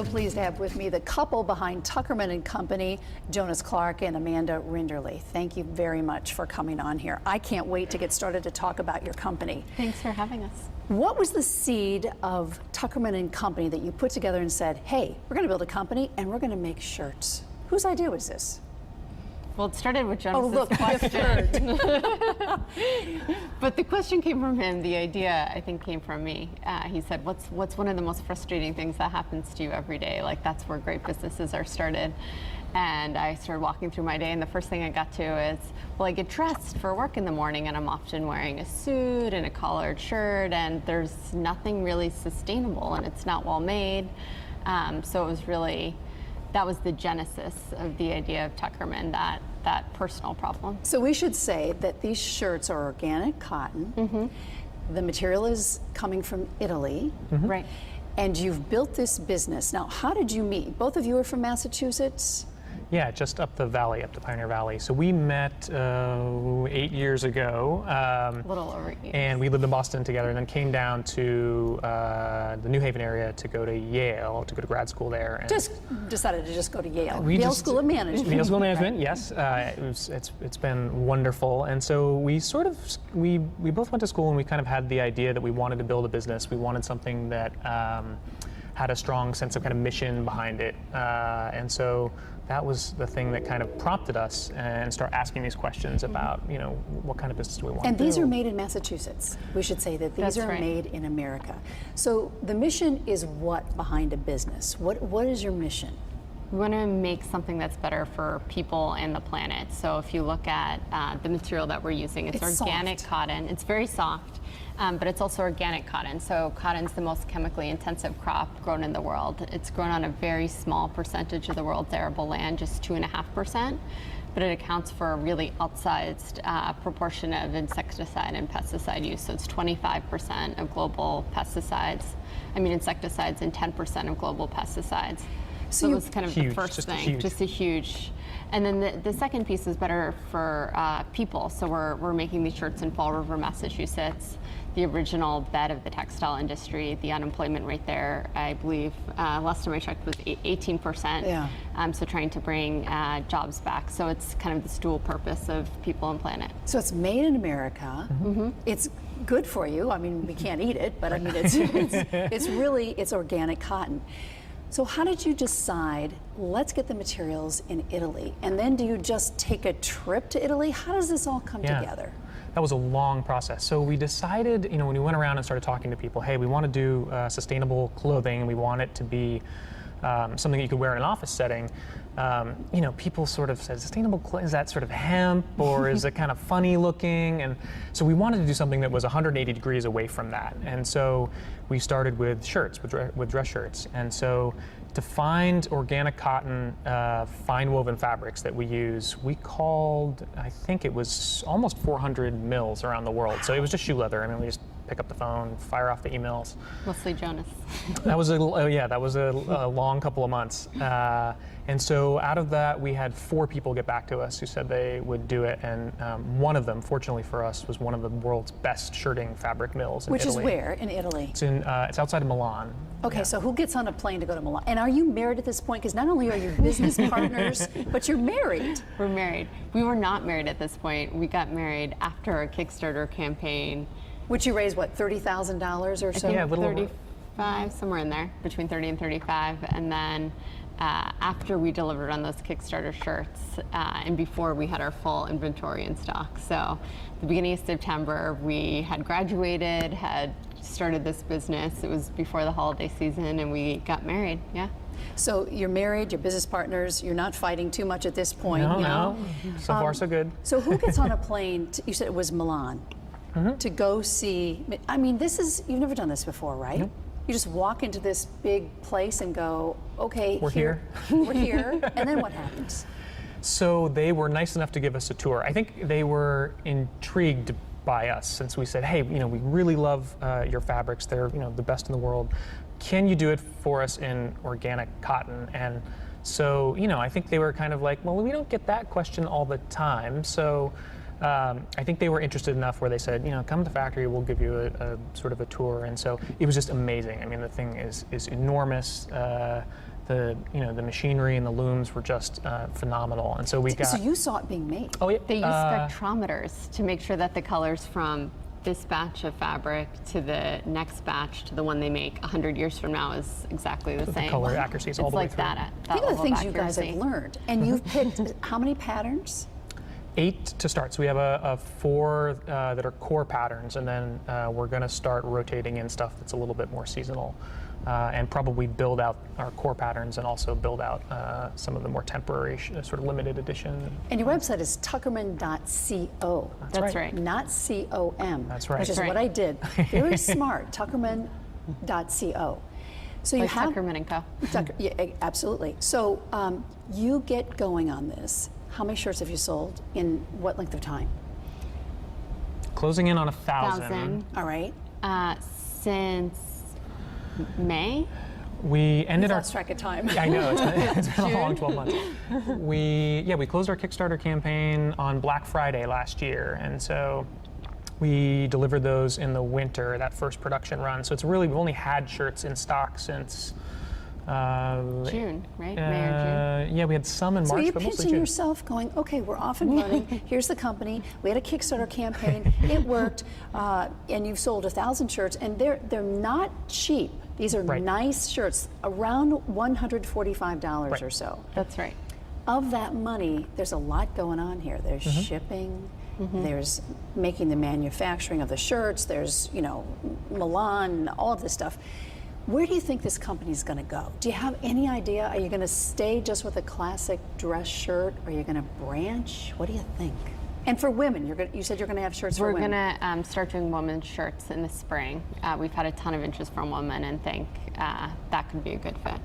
so pleased to have with me the couple behind Tuckerman and Company, Jonas Clark and Amanda Rinderly. Thank you very much for coming on here. I can't wait to get started to talk about your company. Thanks for having us. What was the seed of Tuckerman and Company that you put together and said, hey, we're going to build a company and we're going to make shirts? Whose idea was this? Well, it started with Jonas's question. But the question came from him. The idea, I think, came from me. He said, what's one of the most frustrating things that happens to you every day? Like, that's where great businesses are started. And I started walking through my day, and the first thing I got to is, well, I get dressed for work in the morning, and I'm often wearing a suit and a collared shirt, and there's nothing really sustainable, and it's not well made. So it was really, that was the genesis of the idea of Tuckerman, that personal problem. So we should say that these shirts are organic cotton. Mm-hmm. The material is coming from Italy. Mm-hmm. Right. And you've built this business. Now, how did you meet? Both of you are from Massachusetts? Yeah, just up the valley, up the Pioneer Valley. So we met 8 years ago. A little over 8 years. And we lived in Boston together, and then came down to the New Haven area to go to Yale, to go to grad school there. And just decided to just go to Yale. Yale School of Management. Yale School of Management, yes. It's been wonderful. And so we both went to school, and we kind of had the idea that we wanted to build a business. We wanted something that had a strong sense of kind of mission behind it. And so that was the thing that kind of prompted us and start asking these questions about, you know, what kind of business do we want to do? And these are made in Massachusetts. We should say that these are made in America. So the mission is what behind a business? What is your mission? We want to make something that's better for people and the planet. So if you look at the material that we're using, it's organic cotton. It's very soft, but it's also organic cotton. So cotton's the most chemically intensive crop grown in the world. It's grown on a very small percentage of the world's arable land, just 2.5%, but it accounts for a really outsized proportion of insecticide and pesticide use. So it's 25% of global insecticides, and 10% of global pesticides. So it was kind of the first thing, just a huge. And then the second piece is better for people. So we're making these shirts in Fall River, Massachusetts, the original bed of the textile industry. The unemployment rate there, I believe, last time I checked, was 18%. Yeah. So trying to bring jobs back. So it's kind of this dual purpose of people and planet. So it's made in America. Mm-hmm. It's good for you. I mean, we can't eat it, but I mean, it's organic cotton. So how did you decide, let's get the materials in Italy? And then do you just take a trip to Italy? How does this all come together? That was a long process. So we decided, you know, when we went around and started talking to people, hey, we want to do sustainable clothing, and we want it to be something you could wear in an office setting. You know, people sort of said, sustainable clothing, is that sort of hemp, or is it kind of funny looking? And so we wanted to do something that was 180 degrees away from that. And so we started with shirts, with dress shirts. And so to find organic cotton, fine woven fabrics that we use, we called, I think it was almost 400 mills around the world. So it was just shoe leather. I mean, we just pick up the phone, fire off the emails. Mostly Jonas. That was a long couple of months. And so out of that, we had 4 people get back to us who said they would do it. And one of them, fortunately for us, was one of the world's best shirting fabric mills in Italy. Which is where in Italy? It's outside of Milan. Okay, yeah. So who gets on a plane to go to Milan? And are you married at this point? Because not only are you business partners, but you're married. We're married. We were not married at this point. We got married after a Kickstarter campaign. Which you raised, what, $30,000 or so? Yeah, a little 35, somewhere in there, between 30 and 35. And then after we delivered on those Kickstarter shirts, and before we had our full inventory in stock. So the beginning of September, we had graduated, had started this business. It was before the holiday season, and we got married, yeah. So you're married, you're business partners, you're not fighting too much at this point. No. So far, so good. So who gets on a plane, you said it was Milan, to go see, I mean, you've never done this before, right? Nope. You just walk into this big place and go, okay, we're here. We're here, and then what happens? So they were nice enough to give us a tour. I think they were intrigued by us since we said, hey, you know, we really love your fabrics. They're, you know, the best in the world. Can you do it for us in organic cotton? And so, you know, I think they were kind of like, well, we don't get that question all the time. So I think they were interested enough where they said, you know, come to the factory, we'll give you a sort of a tour. And so it was just amazing. I mean, the thing is enormous. the machinery and the looms were just phenomenal. And so we got. So you saw it being made. Oh yeah. They use spectrometers to make sure that the colors from this batch of fabric to the next batch to the one they make 100 years from now is exactly the same. The color accuracy is all the way like through. that Think of the level things you guys have accuracy. learned. And you've picked how many patterns? 8 to start. So we have a 4 that are core patterns, and then we're going to start rotating in stuff that's a little bit more seasonal, and probably build out our core patterns and also build out some of the more temporary sort of limited edition. And your website is tuckerman.co. That's right. Not com. That's right. Which is That's what right. I did. Very smart. Tuckerman.co. So you Like have Tuckerman and Co. Yeah, absolutely. So you get going on this. How many shirts have you sold in what length of time? Closing in on 1,000. All right. Since May. We ended our. Lost track of time. I know it's been a long 12 months. We closed our Kickstarter campaign on Black Friday last year, and so we delivered those in the winter, that first production run. So it's really, we've only had shirts in stock since June, right? May or June. Yeah, we had some in So March, you're but mostly pinching June. yourself going, okay, we're off and running. Here's the company. We had a Kickstarter campaign. It worked. And you've sold 1,000 shirts. And they're not cheap. These are Right. nice shirts, around $145 Right. or so. That's right. Of that money, there's a lot going on here. There's shipping. There's making the manufacturing of the shirts. There's, Milan, all of this stuff. Where do you think this company's going to go? Do you have any idea? Are you going to stay just with a classic dress shirt? Are you going to branch? What do you think? And for women, you said you're going to have shirts for We're women. going to start doing women's shirts in the spring. We've had a ton of interest from women and think that could be a good fit.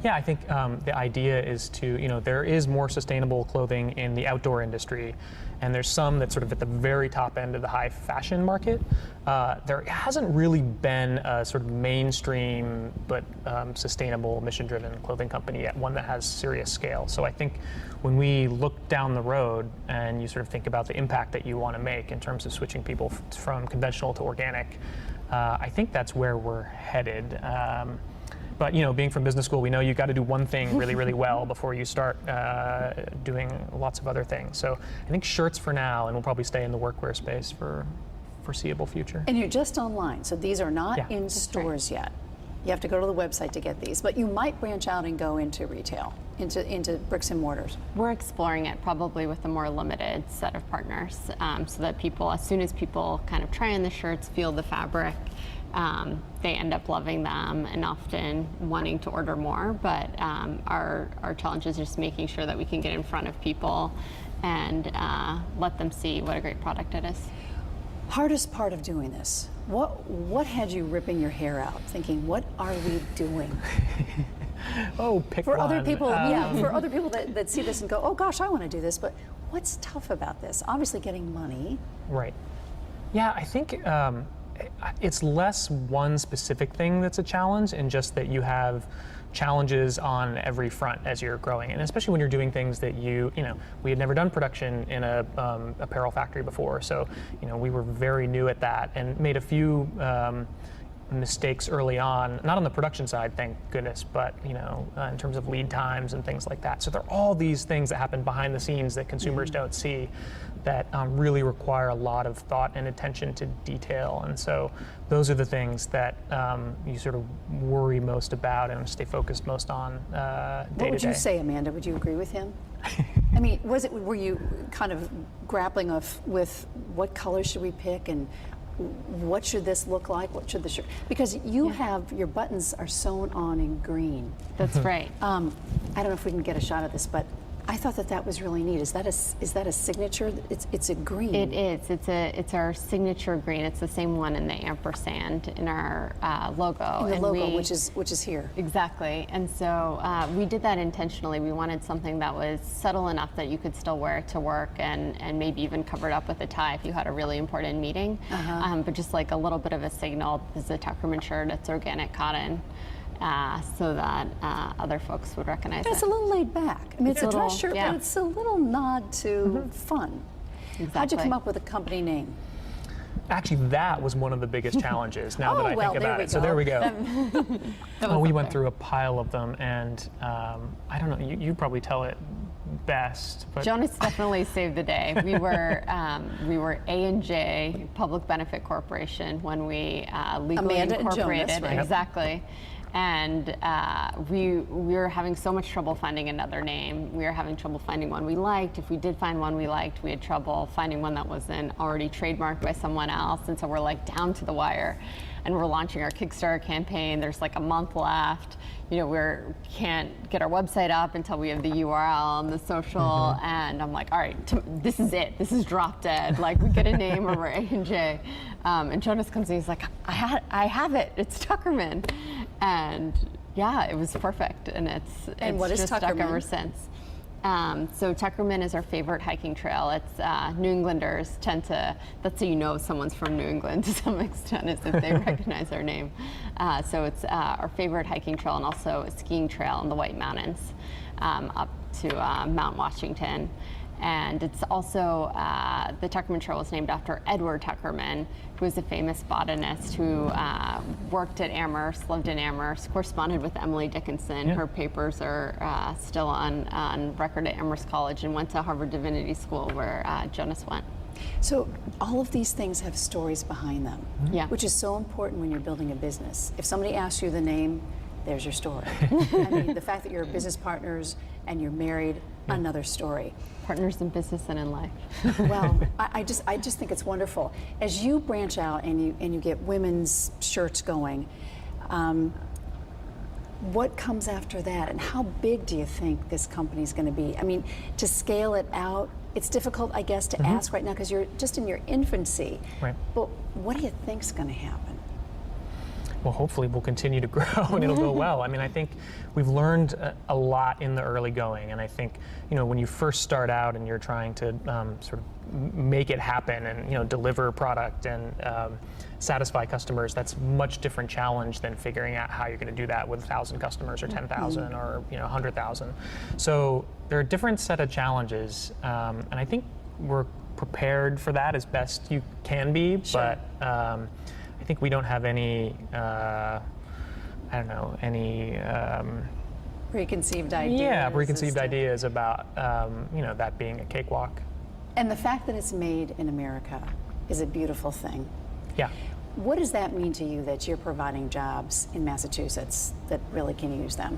Yeah, I think the idea is to, there is more sustainable clothing in the outdoor industry, and there's some that's sort of at the very top end of the high fashion market. There hasn't really been a sort of mainstream but sustainable, mission-driven clothing company yet, one that has serious scale. So I think when we look down the road and you sort of think about the impact that you want to make in terms of switching people from conventional to organic, I think that's where we're headed. But being from business school, we know you've got to do one thing really, really well before you start doing lots of other things. So I think shirts for now, and we'll probably stay in the workwear space for foreseeable future. And you're just online, so these are not Yeah. in stores yet. You have to go to the website to get these, but you might branch out and go into retail, into bricks and mortars. We're exploring it probably with a more limited set of partners, so that people, as soon as people kind of try on the shirts, feel the fabric, they end up loving them and often wanting to order more. But our challenge is just making sure that we can get in front of people and let them see what a great product it is. Hardest part of doing this, what had you ripping your hair out, thinking, what are we doing? Oh, pick For one. other people, for other people that see this and go, oh gosh, I want to do this, but what's tough about this? Obviously getting money. Right. Yeah, I think it's less one specific thing that's a challenge, and just that you have challenges on every front as you're growing, and especially when you're doing things that we had never done production in a apparel factory before, so we were very new at that and made a few mistakes early on, not on the production side, thank goodness, but in terms of lead times and things like that. So there are all these things that happen behind the scenes that consumers don't see, that really require a lot of thought and attention to detail. And so those are the things that you sort of worry most about and stay focused most on day to day. What would you say, Amanda? Would you agree with him? I mean, were you kind of grappling with what color should we pick and what should this look like? What should the shirt? Because you have your buttons are sewn on in green. That's right. I don't know if we can get a shot of this, but I thought that was really neat. Is that a signature? It's a green. It is. It's our signature green. It's the same one in the ampersand in our logo. In the And logo, which is here. Exactly. And so we did that intentionally. We wanted something that was subtle enough that you could still wear it to work and maybe even cover it up with a tie if you had a really important meeting. But just like a little bit of a signal, this is a Tuckerman shirt, it's organic cotton. So that other folks would recognize It's it. a little laid back. I mean, it's a dress shirt, yeah. but it's a little nod to fun. How'd you Exactly. come up with a company name? Actually, that was one of the biggest challenges now that I well, think there about we it. So go. there we go. That We was went up through a pile of them, and I don't know, you probably tell it best. But Jonas definitely saved the day. We were A&J, Public Benefit Corporation, when we legally Amanda and Jonas, incorporated. right? Exactly. And we were having so much trouble finding another name. We were having trouble finding one we liked. If we did find one we liked, we had trouble finding one that wasn't already trademarked by someone else. And so we're like down to the wire. And we're launching our Kickstarter campaign. There's like a month left. You know, we can't get our website up until we have the URL and the social. And I'm like, all right, this is it. This is drop dead. Like, we get a name over A&J. And Jonas comes in, he's like, I have it. It's Tuckerman. And yeah, it was perfect. And it's what is just stuck Tuckerman? ever since. So Tuckerman is our favorite hiking trail. It's New Englanders tend to, that's how you know someone's from New England to some extent, is if they recognize our name. So it's our favorite hiking trail, and also a skiing trail in the White Mountains up to Mount Washington. And it's also, the Tuckerman Trail was named after Edward Tuckerman, who was a famous botanist who worked at Amherst, lived in Amherst, corresponded with Emily Dickinson. Yeah. Her papers are still on record at Amherst College, and went to Harvard Divinity School, where Jonas went. So all of these things have stories behind them, Yeah. which is so important when you're building a business. If somebody asks you the name, there's your story. I mean, the fact that you're business partners and you're married, another story. Partners in business and in life. Well, I just think it's wonderful. As you branch out and you get women's shirts going, what comes after that, and how big do you think this company's going to be? I mean, to scale it out, it's difficult, I guess, to ask right now because you're just in your infancy. Right. But what do you think's going to happen? well, hopefully we'll continue to grow and it'll go well. I mean, I think we've learned a lot in the early going, and I think, you know, when you first start out and you're trying to sort of make it happen and, you know, deliver product and satisfy customers, that's a much different challenge than figuring out how you're going to do that with 1,000 customers or 10,000 or, you know, 100,000. So there are a different set of challenges, and I think we're prepared for that as best you can be, Sure. but I think we don't have any, I don't know, any Preconceived ideas. yeah, as preconceived to- ideas about, you know, that being a cakewalk. And the fact that it's made in America is a beautiful thing. Yeah. What does that mean to you that you're providing jobs in Massachusetts that really can use them?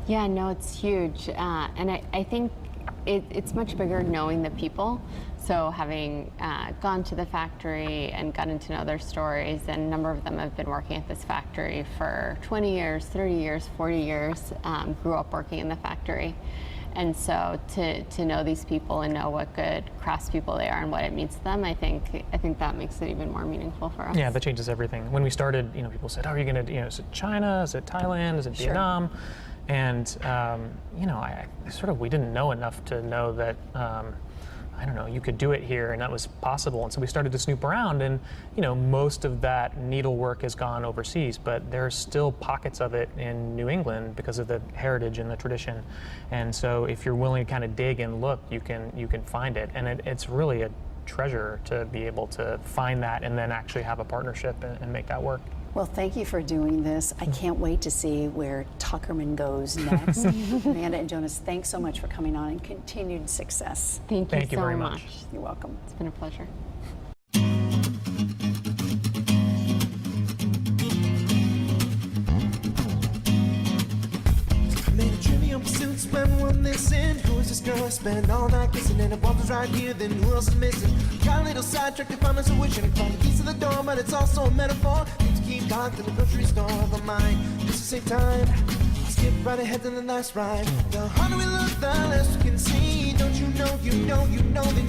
Yeah, no, it's huge. And I think it's much bigger knowing the people. So having gone to the factory and gotten to know their stories, and a number of them have been working at this factory for 20 years, 30 years, 40 years, grew up working in the factory. And so to know these people and know what good craftspeople they are and what it means to them, I think that makes it even more meaningful for us. Yeah, that changes everything. When we started, you know, people said, "Oh, are you going to, you know, is it China? Is it Thailand? Is it Sure. Vietnam?" And you know, we didn't know enough to know that, I don't know, you could do it here, and that was possible. And so we started to snoop around, and, you know, most of that needlework has gone overseas, but there's still pockets of it in New England because of the heritage and the tradition. And so if you're willing to kind of dig and look, you can find it, and it's really a treasure to be able to find that and then actually have a partnership and make that work. Well, thank you for doing this. I can't wait to see where Tuckerman goes next. Amanda and Jonas, thanks so much for coming on, and continued success. Thank you Thank you so very much. much. You're welcome. It's been a pleasure. Made a trivial pursuits when one missing. Who is this girl I spend all night kissing? And if one was right here, then who else is missing? Got a little sidetracked if I'm not so wishing. I found the keys to the door, but it's also a metaphor. Things keep locked in the grocery store of my mind. Just to save time, I skip right ahead to the last ride. The harder we look, the less we can see. Don't you know, that